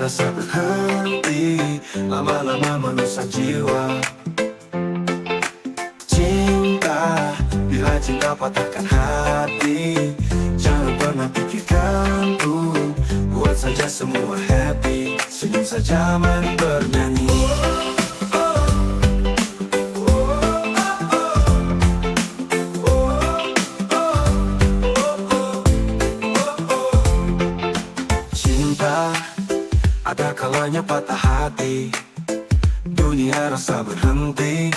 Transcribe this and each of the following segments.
rasa berhenti, lama-lama merusak jiwa. Cinta, bila cinta patahkan hati, jangan pernah pikirkan buat saja semua happy. Senyum saja mari bernyanyi. Cinta, ada kalanya patah hati, dunia rasa berhenti,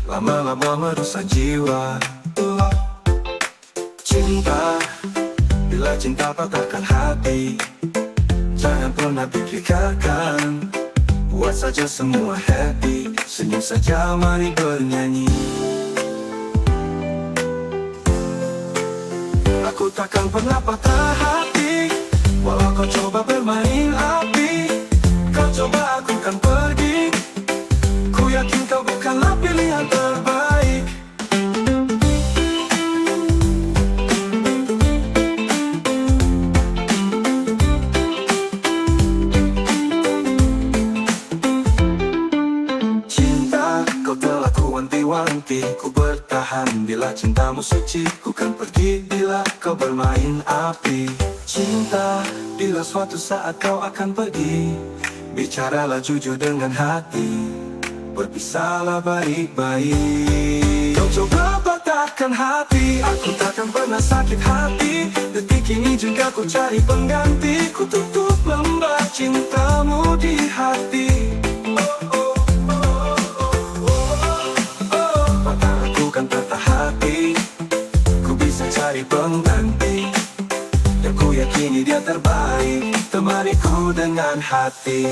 lama-lama merusak jiwa. Cinta, bila cinta patahkan hati, jangan pernah pikirkan, buat saja semua happy. Senyum saja mari bernyanyi. Aku takkan pernah patah hati, walau kau coba bermain api. Kau coba aku kan pergi, ku yakin kau bukanlah pilihan terbaik. Cinta, kau telah kuwanti-wanti, ku bertahan bila cintamu suci. Ku kan pergi bila kau bermain api. Cinta, bila suatu saat kau akan pergi, bicaralah jujur dengan hati, berpisahlah baik-baik. Kau coba patahkan hati, aku takkan pernah sakit hati. Detik ini juga ku cari pengganti, ku tutup lembar cintamu di hati. Patah aku kan patah hati, ku bisa cari pengganti, dan ku yakini dia terbaik, temaniku dengan hati.